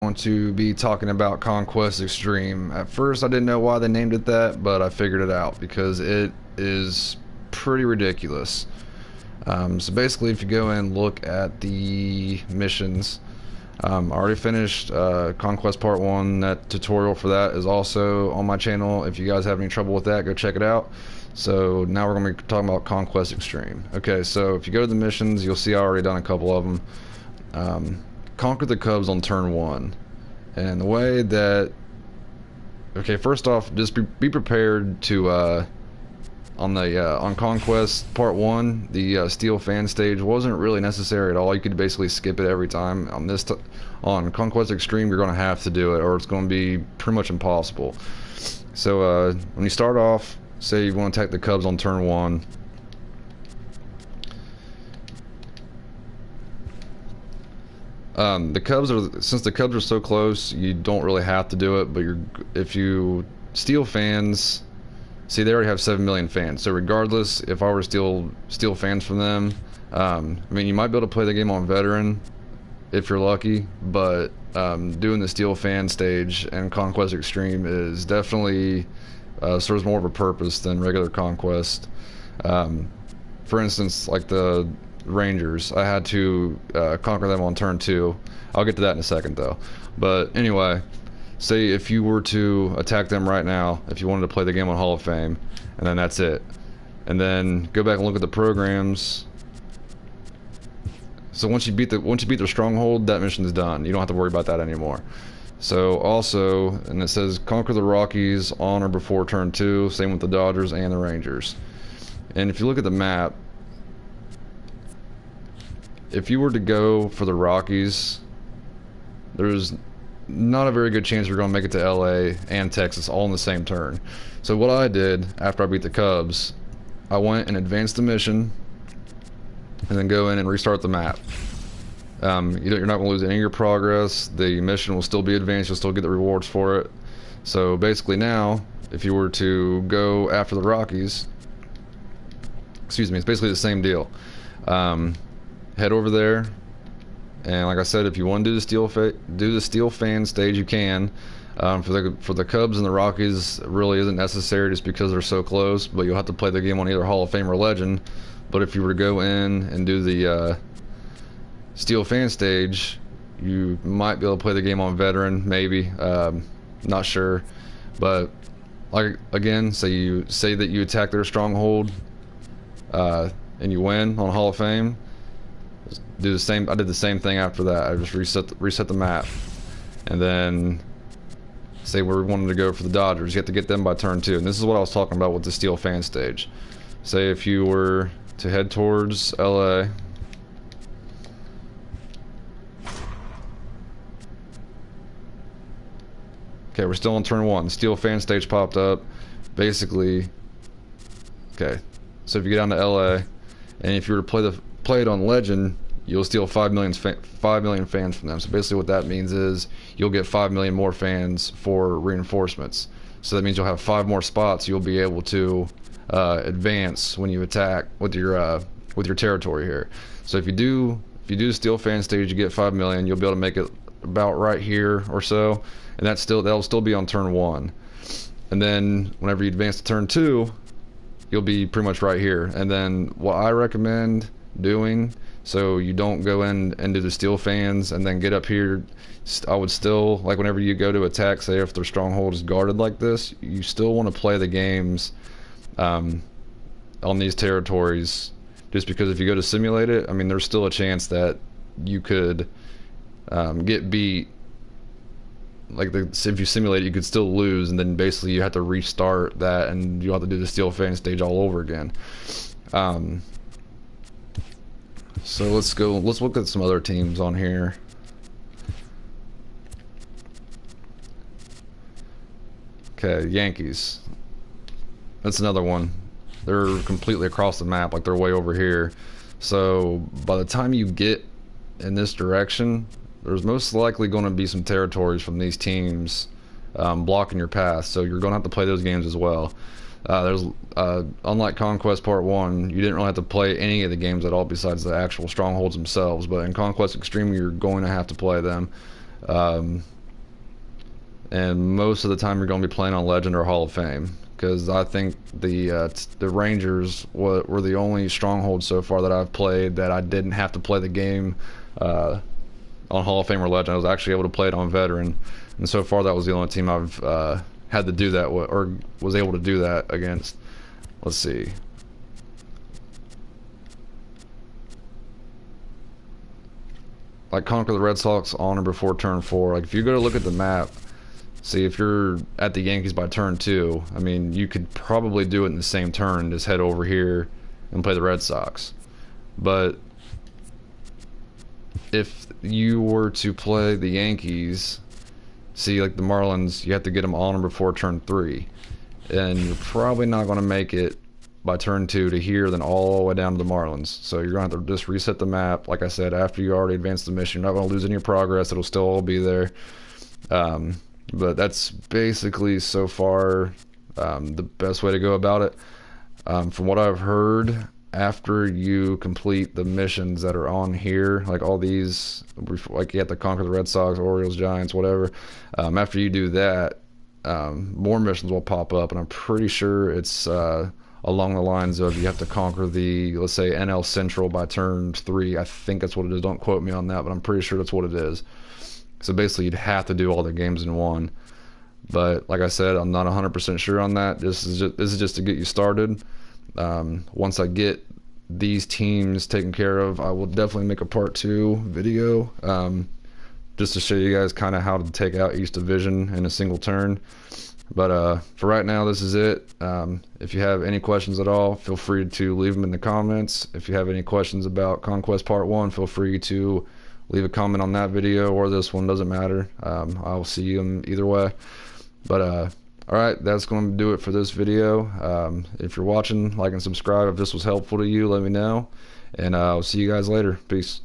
going to be talking about Conquest Extreme. At first, I didn't know why they named it that, but I figured it out because it is pretty ridiculous. So basically, if you go and look at the missions, I already finished Conquest Part 1. That tutorial for that is also on my channel. If you guys have any trouble with that, go check it out. So now we're going to be talking about Conquest Extreme. Okay, so if you go to the missions, you'll see I already done a couple of them. Conquer the Cubs on turn 1. And the way that... Okay, first off, just be prepared to... on Conquest Part 1, the Steel Fan stage wasn't really necessary at all. You could basically skip it every time. On Conquest Extreme, you're going to have to do it, or it's going to be pretty much impossible. So when you start off, say you want to attack the Cubs on turn 1. Since the Cubs are so close, you don't really have to do it, but if you Steel Fans... See, they already have 7 million fans, so regardless, if I were to steal fans from them, I mean, you might be able to play the game on Veteran, if you're lucky, but doing the Steel Fan stage and Conquest Extreme is definitely serves more of a purpose than regular Conquest. For instance, like the Rangers, I had to conquer them on turn 2. I'll get to that in a second, though. But anyway... Say if you were to attack them right now, if you wanted to play the game on Hall of Fame, and then that's it. And then go back and look at the programs. So once you beat their stronghold, that mission is done. You don't have to worry about that anymore. So also, and it says conquer the Rockies on or before turn 2, same with the Dodgers and the Rangers. And if you look at the map, if you were to go for the Rockies, there's not a very good chance you're going to make it to LA and Texas all in the same turn. So what I did after I beat the Cubs, I went and advanced the mission and then go in and restart the map. You're not going to lose any of your progress. The mission will still be advanced. You'll still get the rewards for it. So basically now, if you were to go after the Rockies, excuse me, it's basically the same deal. Head over there. And like I said, if you want to do the Steel Fan stage, you can. For the Cubs and the Rockies, it really isn't necessary just because they're so close. But you'll have to play the game on either Hall of Fame or Legend. But if you were to go in and do the Steel Fan stage, you might be able to play the game on Veteran, maybe. Not sure. But like again, say that you attack their stronghold and you win on Hall of Fame. Do the same. I did the same thing after that. I just reset the map, and then say we wanted to go for the Dodgers. You have to get them by turn 2, and this is what I was talking about with the Steel Fan stage. Say if you were to head towards LA, okay, we're still on turn 1. The Steel Fan stage popped up. Basically, okay. So if you get down to LA, and if you were to play it on Legend, you'll steal 5 million fans from them. So basically what that means is you'll get 5 million more fans for reinforcements. So that means you'll have 5 more spots you'll be able to advance when you attack with your territory here. So if you do the Steel Fan stage, you get 5 million. You'll be able to make it about right here or so, and that'll still be on turn 1. And then whenever you advance to turn 2, you'll be pretty much right here. And then what I recommend doing, so you don't go in and do the Steel Fans and then get up here, I would still, like whenever you go to attack, say if their stronghold is guarded like this, you still want to play the games on these territories, just because if you go to simulate it, I mean, there's still a chance that you could get beat. Like if you simulate it, you could still lose, and then basically you have to restart that, and you'll have to do the Steel Fan stage all over again. So let's look at some other teams on here. Okay, Yankees. That's another one. They're completely across the map, like they're way over here. So by the time you get in this direction, there's most likely going to be some territories from these teams blocking your path. So you're going to have to play those games as well. Unlike Conquest Part 1, you didn't really have to play any of the games at all besides the actual strongholds themselves, but in Conquest Extreme you're going to have to play them. and most of the time you're going to be playing on Legend or Hall of Fame, because I think the Rangers were the only stronghold so far that I've played that I didn't have to play the game on Hall of Fame or Legend. I was actually able to play it on Veteran, and so far that was the only team I've had to do that or was able to do that against. Let's see. Like conquer the Red Sox on or before turn 4. Like if you go to look at the map, see if you're at the Yankees by turn 2, I mean you could probably do it in the same turn, just head over here and play the Red Sox. But if you were to play the Yankees, see like the Marlins, you have to get them on or before turn 3, and you're probably not going to make it by turn 2 to here, then all the way down to the Marlins. So you're going to have to just reset the map. Like I said, after you already advanced the mission, you're not going to lose any progress. It'll still all be there. But that's basically so far the best way to go about it. From what I've heard, after you complete the missions that are on here, like all these, like you have to conquer the Red Sox, Orioles, Giants, whatever, after you do that, more missions will pop up, and I'm pretty sure it's along the lines of you have to conquer the, let's say, NL Central by turn 3. I think that's what it is. Don't quote me on that, but I'm pretty sure that's what it is. So basically you'd have to do all the games in one. But like I said, I'm not 100% sure on that. This is just to get you started. Once I get these teams taken care of, I will definitely make a part 2 video, just to show you guys kind of how to take out each division in a single turn. But for right now, this is it. If you have any questions at all, feel free to leave them in the comments. If you have any questions about Conquest Part 1, feel free to leave a comment on that video or this one, doesn't matter. I'll see them either way. But alright, that's going to do it for this video. If you're watching, like and subscribe. If this was helpful to you, let me know. And I'll see you guys later. Peace.